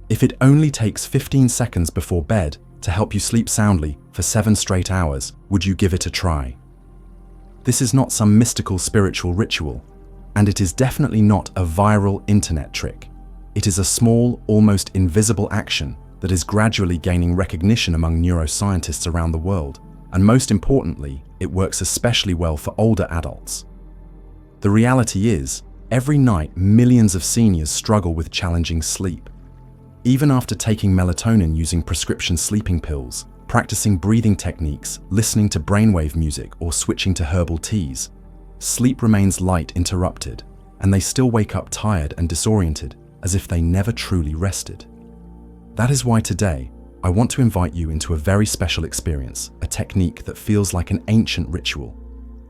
If it only takes 15 seconds before bed to help you sleep soundly for 7 straight hours, would you give it a try? This is not some mystical spiritual ritual, and it is definitely not a viral internet trick. It is a small, almost invisible action that is gradually gaining recognition among neuroscientists around the world, and most importantly, it works especially well for older adults. The reality is, every night millions of seniors struggle with challenging sleep. Even after taking melatonin using prescription sleeping pills, practicing breathing techniques, listening to brainwave music, or switching to herbal teas, sleep remains light interrupted, and they still wake up tired and disoriented, as if they never truly rested. That is why today, I want to invite you into a very special experience, a technique that feels like an ancient ritual,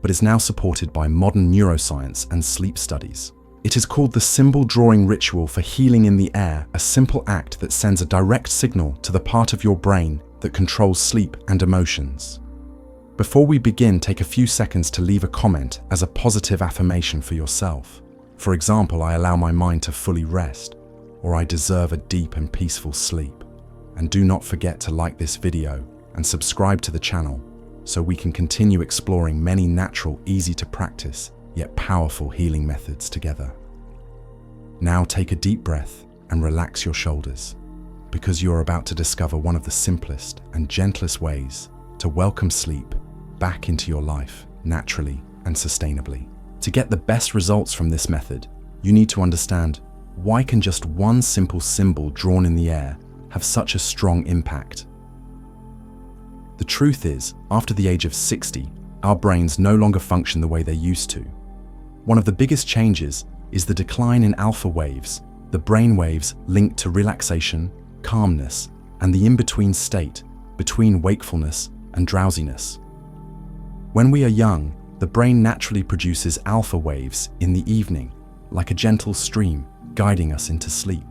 but is now supported by modern neuroscience and sleep studies. It is called the symbol drawing ritual for healing in the air, a simple act that sends a direct signal to the part of your brain that controls sleep and emotions. Before we begin, take a few seconds to leave a comment as a positive affirmation for yourself. For example, I allow my mind to fully rest, or I deserve a deep and peaceful sleep. And do not forget to like this video and subscribe to the channel so we can continue exploring many natural, easy to practice, yet powerful healing methods together. Now take a deep breath and relax your shoulders, because you are about to discover one of the simplest and gentlest ways to welcome sleep back into your life naturally and sustainably. To get the best results from this method, you need to understand why can just one simple symbol drawn in the air have such a strong impact. The truth is, after the age of 60, our brains no longer function the way they used to. One of the biggest changes is the decline in alpha waves, the brain waves linked to relaxation, calmness, and the in-between state between wakefulness and drowsiness. When we are young, the brain naturally produces alpha waves in the evening, like a gentle stream guiding us into sleep.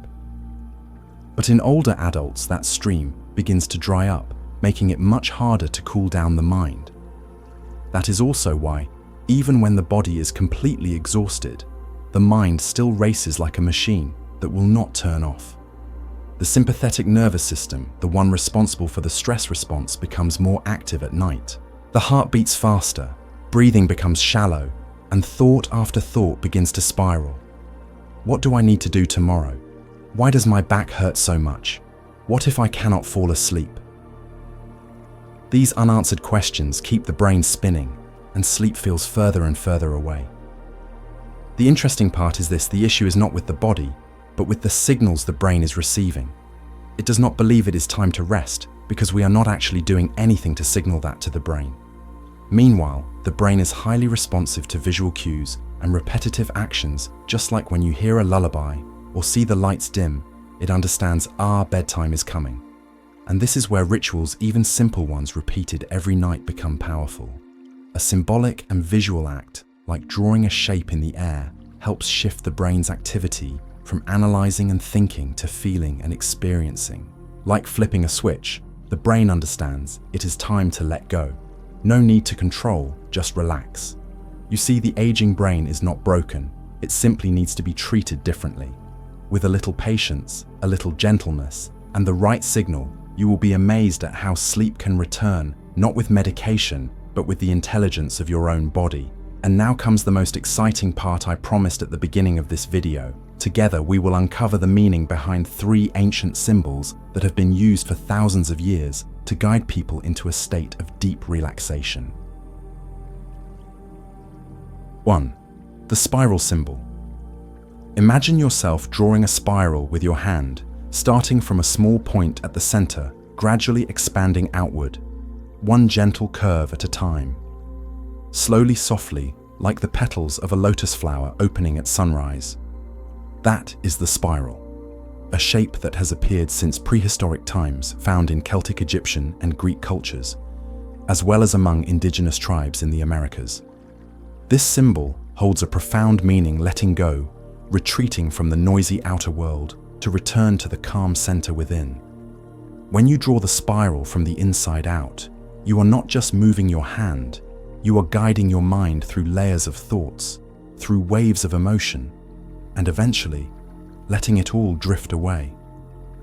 But in older adults, that stream begins to dry up, making it much harder to cool down the mind. That is also why, even when the body is completely exhausted, the mind still races like a machine that will not turn off. The sympathetic nervous system, the one responsible for the stress response, becomes more active at night. The heart beats faster, breathing becomes shallow, and thought after thought begins to spiral. What do I need to do tomorrow? Why does my back hurt so much? What if I cannot fall asleep? These unanswered questions keep the brain spinning, and sleep feels further and further away. The interesting part is this: the issue is not with the body, but with the signals the brain is receiving. It does not believe it is time to rest because we are not actually doing anything to signal that to the brain. Meanwhile, the brain is highly responsive to visual cues and repetitive actions, just like when you hear a lullaby or see the lights dim, it understands, bedtime is coming. And this is where rituals, even simple ones repeated every night, become powerful. A symbolic and visual act, like drawing a shape in the air, helps shift the brain's activity from analyzing and thinking to feeling and experiencing. Like flipping a switch, the brain understands it is time to let go. No need to control, just relax. You see, the aging brain is not broken, it simply needs to be treated differently. With a little patience, a little gentleness, and the right signal, you will be amazed at how sleep can return, not with medication, but with the intelligence of your own body. And now comes the most exciting part I promised at the beginning of this video. Together, we will uncover the meaning behind 3 ancient symbols that have been used for thousands of years to guide people into a state of deep relaxation. 1. The spiral symbol. Imagine yourself drawing a spiral with your hand, starting from a small point at the center, gradually expanding outward, one gentle curve at a time. Slowly, softly, like the petals of a lotus flower opening at sunrise. That is the spiral, a shape that has appeared since prehistoric times, found in Celtic, Egyptian, and Greek cultures, as well as among indigenous tribes in the Americas. This symbol holds a profound meaning: letting go, retreating from the noisy outer world to return to the calm center within. When you draw the spiral from the inside out, you are not just moving your hand, you are guiding your mind through layers of thoughts, through waves of emotion, and eventually letting it all drift away.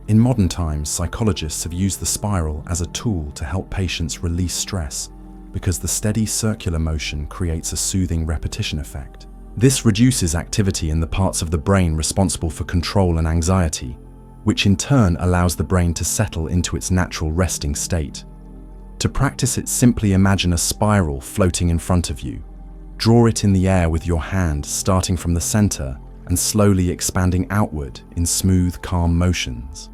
In modern times, psychologists have used the spiral as a tool to help patients release stress because the steady circular motion creates a soothing repetition effect. This reduces activity in the parts of the brain responsible for control and anxiety, which in turn allows the brain to settle into its natural resting state. To practice it, simply imagine a spiral floating in front of you. Draw it in the air with your hand, starting from the center and slowly expanding outward in smooth, calm motions.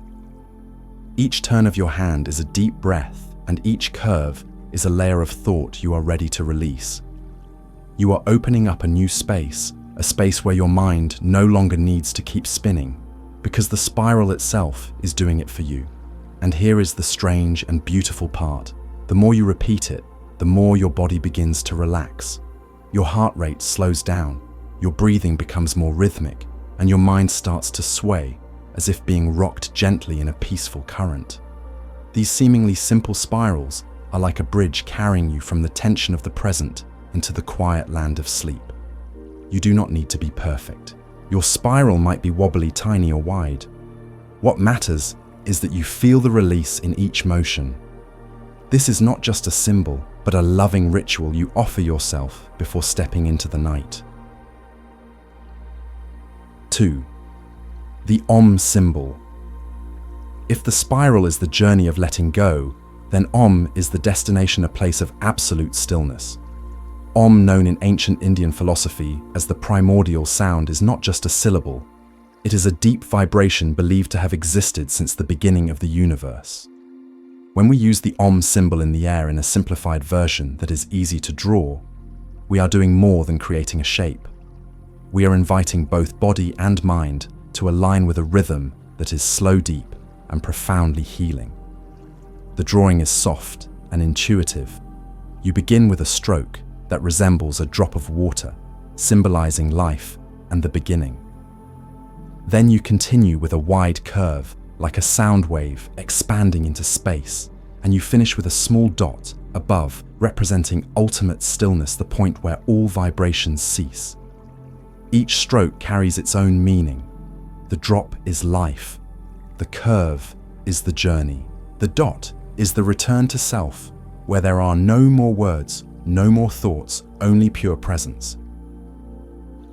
Each turn of your hand is a deep breath, and each curve is a layer of thought you are ready to release. You are opening up a new space, a space where your mind no longer needs to keep spinning, because the spiral itself is doing it for you. And here is the strange and beautiful part. The more you repeat it, the more your body begins to relax. Your heart rate slows down, your breathing becomes more rhythmic, and your mind starts to sway, as if being rocked gently in a peaceful current. These seemingly simple spirals are like a bridge carrying you from the tension of the present into the quiet land of sleep. You do not need to be perfect. Your spiral might be wobbly, tiny, or wide. What matters is that you feel the release in each motion. This is not just a symbol, but a loving ritual you offer yourself before stepping into the night. 2. The Om symbol. If the spiral is the journey of letting go, then Om is the destination, a place of absolute stillness. Om, known in ancient Indian philosophy as the primordial sound, is not just a syllable. It is a deep vibration believed to have existed since the beginning of the universe. When we use the Om symbol in the air in a simplified version that is easy to draw, we are doing more than creating a shape. We are inviting both body and mind to align with a rhythm that is slow, deep, and profoundly healing. The drawing is soft and intuitive. You begin with a stroke that resembles a drop of water, symbolizing life and the beginning. Then you continue with a wide curve, like a sound wave expanding into space, and you finish with a small dot above, representing ultimate stillness, the point where all vibrations cease. Each stroke carries its own meaning. The drop is life. The curve is the journey. The dot is the return to self, where there are no more words, no more thoughts, only pure presence.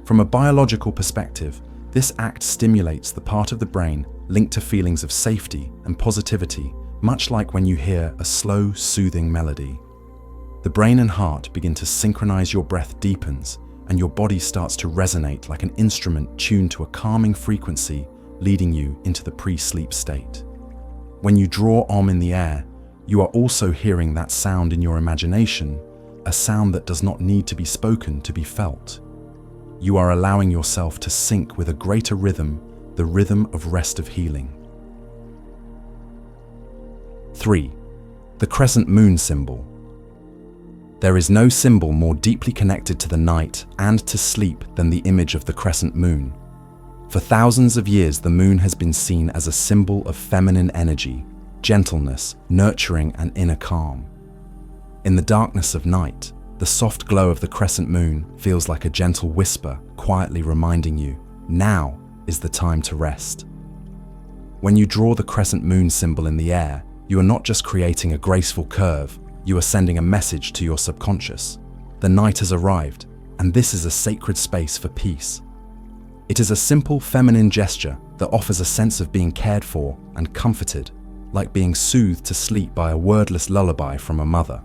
From a biological perspective, this act stimulates the part of the brain linked to feelings of safety and positivity, much like when you hear a slow, soothing melody. The brain and heart begin to synchronize, your breath deepens, and your body starts to resonate like an instrument tuned to a calming frequency, leading you into the pre-sleep state. When you draw Om in the air, you are also hearing that sound in your imagination, a sound that does not need to be spoken to be felt. You are allowing yourself to sync with a greater rhythm, the rhythm of rest, of healing. 3. The crescent moon symbol. There is no symbol more deeply connected to the night and to sleep than the image of the crescent moon. For thousands of years, the moon has been seen as a symbol of feminine energy, gentleness, nurturing, and inner calm. In the darkness of night, the soft glow of the crescent moon feels like a gentle whisper, quietly reminding you, now is the time to rest. When you draw the crescent moon symbol in the air, you are not just creating a graceful curve, you are sending a message to your subconscious. The night has arrived, and this is a sacred space for peace. It is a simple feminine gesture that offers a sense of being cared for and comforted, like being soothed to sleep by a wordless lullaby from a mother.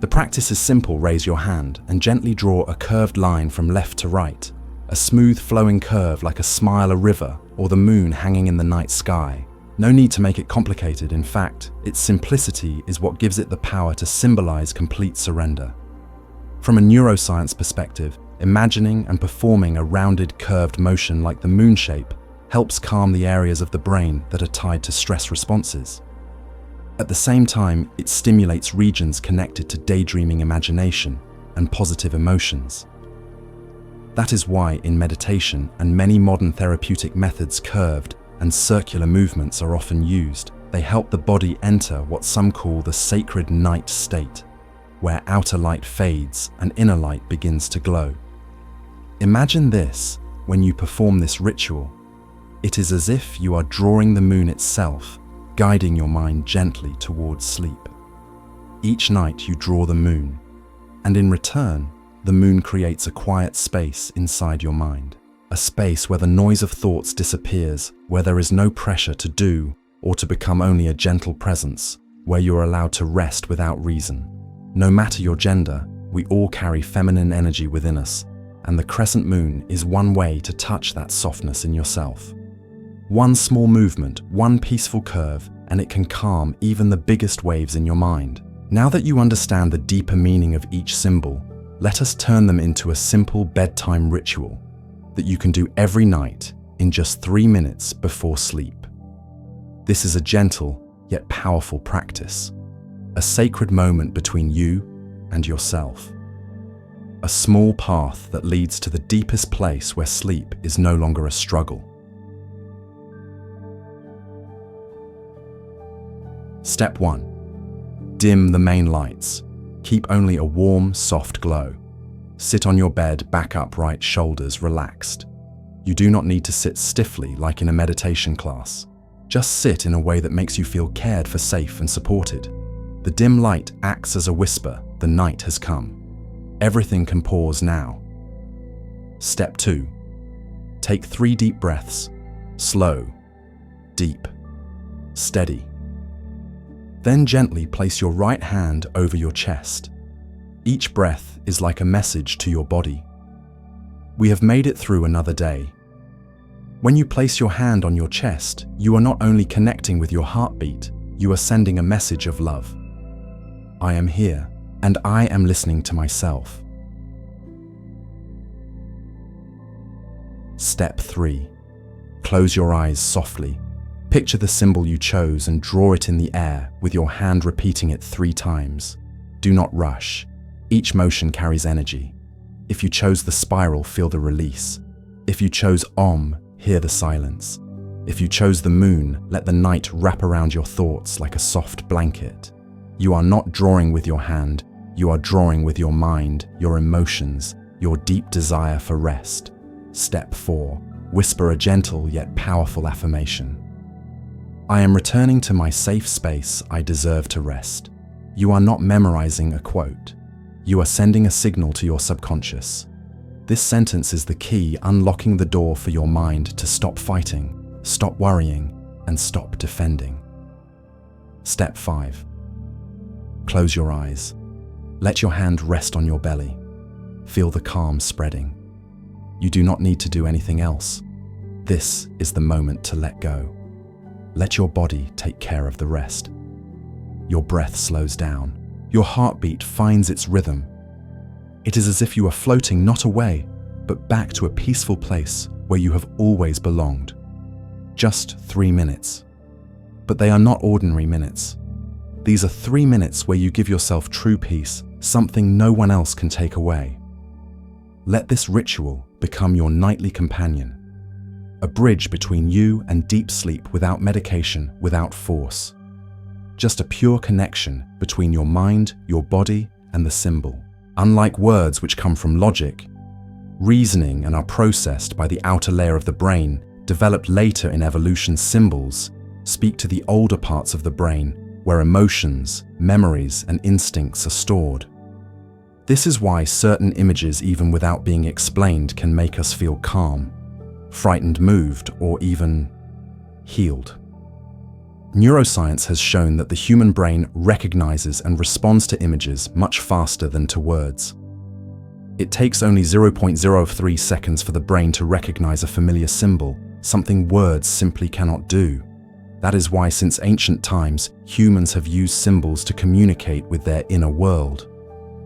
The practice is simple. Raise your hand and gently draw a curved line from left to right, a smooth flowing curve like a smile, a river, or the moon hanging in the night sky. No need to make it complicated. In fact, its simplicity is what gives it the power to symbolize complete surrender. From a neuroscience perspective, imagining and performing a rounded, curved motion like the moon shape helps calm the areas of the brain that are tied to stress responses. At the same time, it stimulates regions connected to daydreaming, imagination, and positive emotions. That is why in meditation and many modern therapeutic methods, curved and circular movements are often used. They help the body enter what some call the sacred night state, where outer light fades and inner light begins to glow. Imagine this when you perform this ritual. It is as if you are drawing the moon itself, guiding your mind gently towards sleep. Each night you draw the moon, and in return, the moon creates a quiet space inside your mind. A space where the noise of thoughts disappears, where there is no pressure to do or to become only a gentle presence, where you are allowed to rest without reason. No matter your gender, we all carry feminine energy within us, and the crescent moon is one way to touch that softness in yourself. One small movement, one peaceful curve, and it can calm even the biggest waves in your mind. Now that you understand the deeper meaning of each symbol, let us turn them into a simple bedtime ritual that you can do every night in just 3 minutes before sleep. This is a gentle yet powerful practice, a sacred moment between you and yourself, a small path that leads to the deepest place where sleep is no longer a struggle. Step 1. Dim the main lights. Keep only a warm, soft glow. Sit on your bed, back upright, shoulders relaxed. You do not need to sit stiffly like in a meditation class. Just sit in a way that makes you feel cared for, safe and supported. The dim light acts as a whisper, the night has come. Everything can pause now. Step 2. Take 3 deep breaths. Slow, deep, steady. Then gently place your right hand over your chest. Each breath is like a message to your body. We have made it through another day. When you place your hand on your chest, you are not only connecting with your heartbeat, you are sending a message of love. I am here, and I am listening to myself. Step 3. Close your eyes softly. Picture the symbol you chose and draw it in the air with your hand repeating it 3 times. Do not rush. Each motion carries energy. If you chose the spiral, feel the release. If you chose Om, hear the silence. If you chose the moon, let the night wrap around your thoughts like a soft blanket. You are not drawing with your hand, you are drawing with your mind, your emotions, your deep desire for rest. Step 4. Whisper a gentle yet powerful affirmation. I am returning to my safe space, I deserve to rest. You are not memorizing a quote. You are sending a signal to your subconscious. This sentence is the key unlocking the door for your mind to stop fighting, stop worrying, and stop defending. Step 5. Close your eyes. Let your hand rest on your belly. Feel the calm spreading. You do not need to do anything else. This is the moment to let go. Let your body take care of the rest. Your breath slows down. Your heartbeat finds its rhythm. It is as if you are floating not away, but back to a peaceful place where you have always belonged. Just 3 minutes. But they are not ordinary minutes. These are 3 minutes where you give yourself true peace, something no one else can take away. Let this ritual become your nightly companion. A bridge between you and deep sleep without medication, without force. Just a pure connection between your mind, your body, and the symbol. Unlike words which come from logic, reasoning and are processed by the outer layer of the brain, developed later in evolution, symbols speak to the older parts of the brain where emotions, memories, and instincts are stored. This is why certain images, even without being explained, can make us feel calm, frightened, moved, or even healed. Neuroscience has shown that the human brain recognizes and responds to images much faster than to words. It takes only 0.03 seconds for the brain to recognize a familiar symbol, something words simply cannot do. That is why since ancient times, humans have used symbols to communicate with their inner world.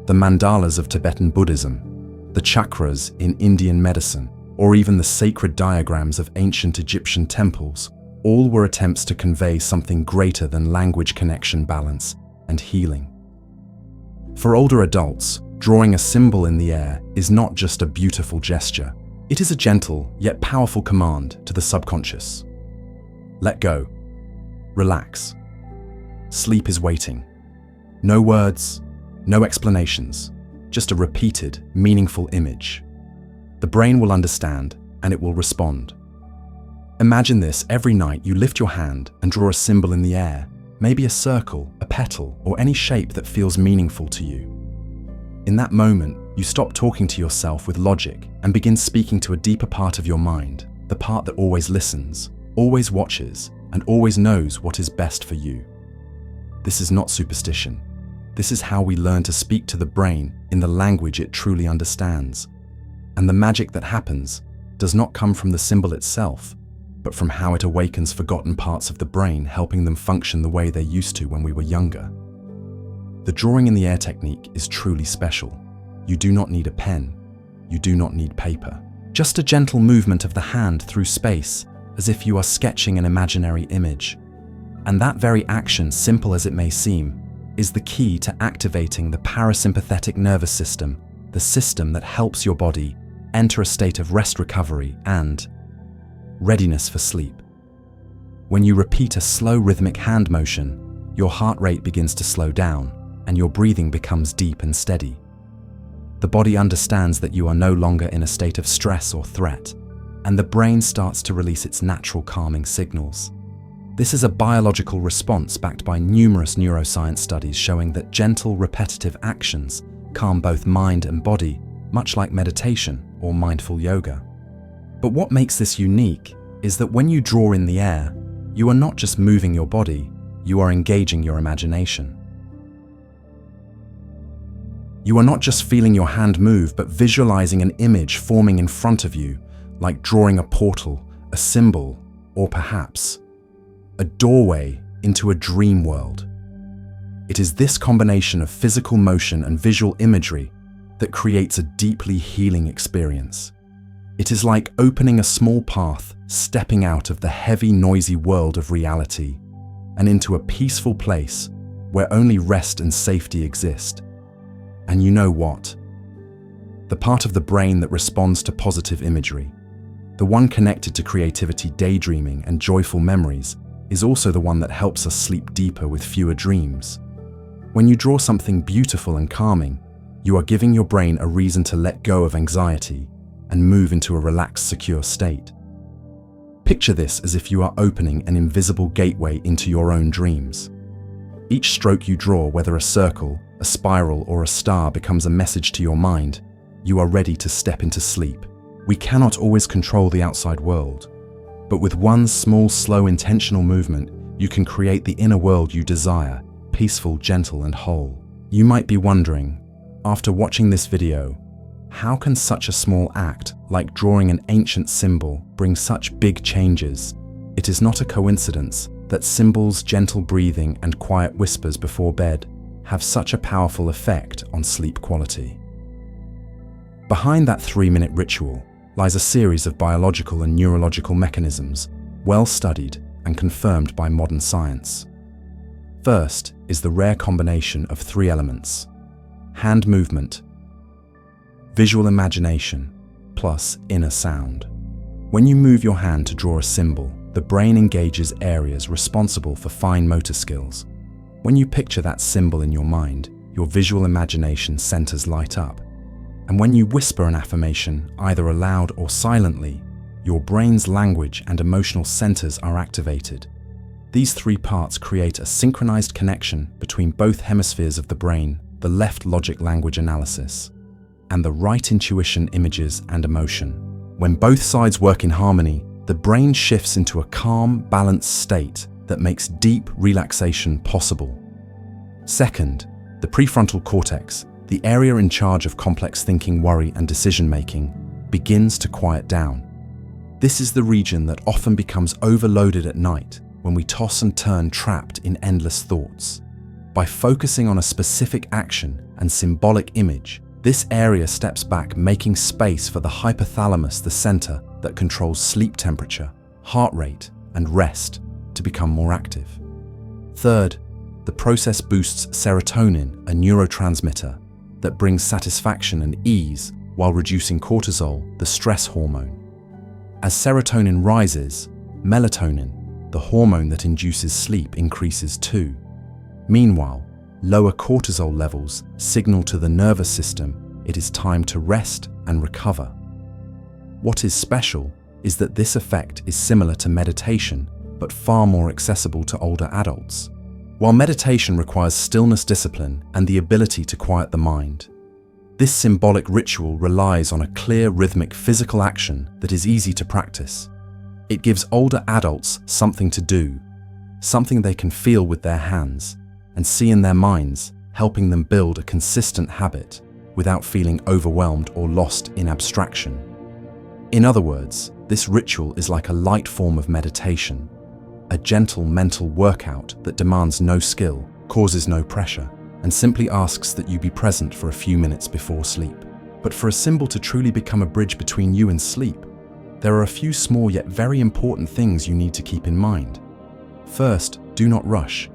The mandalas of Tibetan Buddhism, the chakras in Indian medicine, or even the sacred diagrams of ancient Egyptian temples, all were attempts to convey something greater than language, connection, balance, and healing. For older adults, drawing a symbol in the air is not just a beautiful gesture. It is a gentle yet powerful command to the subconscious. Let go. Relax. Sleep is waiting. No words, no explanations, just a repeated, meaningful image. The brain will understand and it will respond. Imagine this: every night you lift your hand and draw a symbol in the air, maybe a circle, a petal, or any shape that feels meaningful to you. In that moment, you stop talking to yourself with logic and begin speaking to a deeper part of your mind, the part that always listens, always watches, and always knows what is best for you. This is not superstition. This is how we learn to speak to the brain in the language it truly understands. And the magic that happens does not come from the symbol itself, but from how it awakens forgotten parts of the brain, helping them function the way they used to when we were younger. The drawing in the air technique is truly special. You do not need a pen. You do not need paper. Just a gentle movement of the hand through space, as if you are sketching an imaginary image. And that very action, simple as it may seem, is the key to activating the parasympathetic nervous system, the system that helps your body enter a state of rest recovery and readiness for sleep. When you repeat a slow rhythmic hand motion, your heart rate begins to slow down and your breathing becomes deep and steady. The body understands that you are no longer in a state of stress or threat, and the brain starts to release its natural calming signals. This is a biological response backed by numerous neuroscience studies showing that gentle, repetitive actions calm both mind and body, much like meditation or mindful yoga. But what makes this unique is that when you draw in the air, you are not just moving your body, you are engaging your imagination. You are not just feeling your hand move, but visualizing an image forming in front of you, like drawing a portal, a symbol, or perhaps a doorway into a dream world. It is this combination of physical motion and visual imagery that creates a deeply healing experience. It is like opening a small path, stepping out of the heavy, noisy world of reality and into a peaceful place where only rest and safety exist. And you know what? The part of the brain that responds to positive imagery, the one connected to creativity, daydreaming, and joyful memories, is also the one that helps us sleep deeper with fewer dreams. When you draw something beautiful and calming, you are giving your brain a reason to let go of anxiety and move into a relaxed, secure state. Picture this as if you are opening an invisible gateway into your own dreams. Each stroke you draw, whether a circle, a spiral, or a star, becomes a message to your mind. You are ready to step into sleep. We cannot always control the outside world, but with one small, slow, intentional movement, you can create the inner world you desire, peaceful, gentle, and whole. You might be wondering, after watching this video, how can such a small act, like drawing an ancient symbol, bring such big changes? It is not a coincidence that symbols, gentle breathing, and quiet whispers before bed have such a powerful effect on sleep quality. Behind that 3-minute ritual lies a series of biological and neurological mechanisms, well studied and confirmed by modern science. First is the rare combination of 3 elements: hand movement, visual imagination, plus inner sound. When you move your hand to draw a symbol, the brain engages areas responsible for fine motor skills. When you picture that symbol in your mind, your visual imagination centers light up. And when you whisper an affirmation, either aloud or silently, your brain's language and emotional centers are activated. These 3 parts create a synchronized connection between both hemispheres of the brain, the left logic language analysis, and the right intuition images and emotion. When both sides work in harmony, the brain shifts into a calm, balanced state that makes deep relaxation possible. Second, the prefrontal cortex, the area in charge of complex thinking, worry, and decision-making, begins to quiet down. This is the region that often becomes overloaded at night when we toss and turn, trapped in endless thoughts. By focusing on a specific action and symbolic image, this area steps back, making space for the hypothalamus, the center that controls sleep temperature, heart rate, and rest, to become more active. Third, the process boosts serotonin, a neurotransmitter that brings satisfaction and ease while reducing cortisol, the stress hormone. As serotonin rises, melatonin, the hormone that induces sleep, increases too. Meanwhile, lower cortisol levels signal to the nervous system it is time to rest and recover. What is special is that this effect is similar to meditation, but far more accessible to older adults. While meditation requires stillness, discipline, and the ability to quiet the mind, this symbolic ritual relies on a clear, rhythmic physical action that is easy to practice. It gives older adults something to do, something they can feel with their hands and see in their minds, helping them build a consistent habit without feeling overwhelmed or lost in abstraction. In other words, this ritual is like a light form of meditation, a gentle mental workout that demands no skill, causes no pressure, and simply asks that you be present for a few minutes before sleep. But for a symbol to truly become a bridge between you and sleep, there are a few small yet very important things you need to keep in mind. First, do not rush.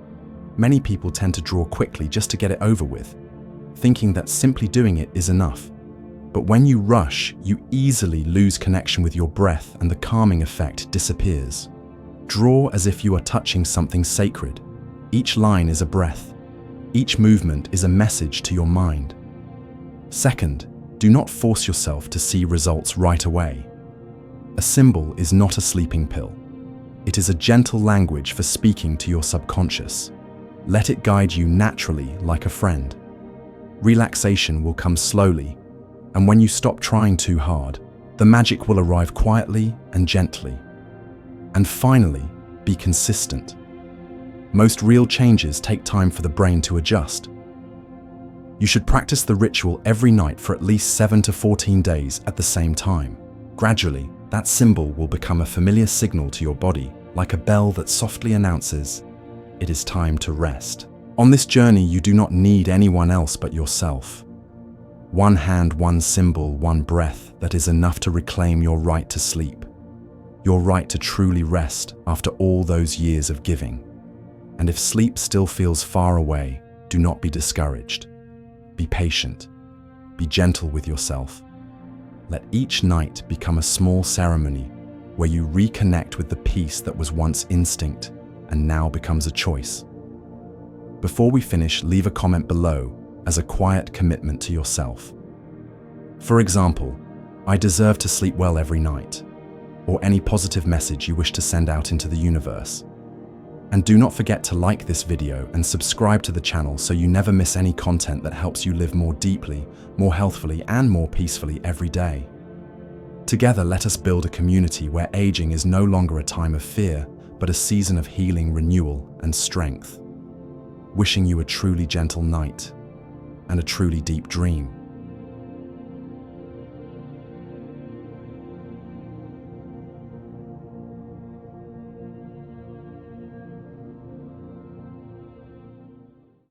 Many people tend to draw quickly just to get it over with, thinking that simply doing it is enough. But when you rush, you easily lose connection with your breath and the calming effect disappears. Draw as if you are touching something sacred. Each line is a breath. Each movement is a message to your mind. Second, do not force yourself to see results right away. A symbol is not a sleeping pill. It is a gentle language for speaking to your subconscious. Let it guide you naturally like a friend. Relaxation will come slowly, and when you stop trying too hard, the magic will arrive quietly and gently. And finally, be consistent. Most real changes take time for the brain to adjust. You should practice the ritual every night for at least 7 to 14 days at the same time. Gradually, that symbol will become a familiar signal to your body, like a bell that softly announces, "It is time to rest." On this journey, you do not need anyone else but yourself. One hand, one symbol, one breath, that is enough to reclaim your right to sleep, your right to truly rest after all those years of giving. And if sleep still feels far away, do not be discouraged. Be patient. Be gentle with yourself. Let each night become a small ceremony where you reconnect with the peace that was once instinct and now becomes a choice. Before we finish, leave a comment below as a quiet commitment to yourself. For example, "I deserve to sleep well every night," or any positive message you wish to send out into the universe. And do not forget to like this video and subscribe to the channel so you never miss any content that helps you live more deeply, more healthfully, and more peacefully every day. Together, let us build a community where aging is no longer a time of fear, but a season of healing, renewal, and strength. Wishing you a truly gentle night and a truly deep dream.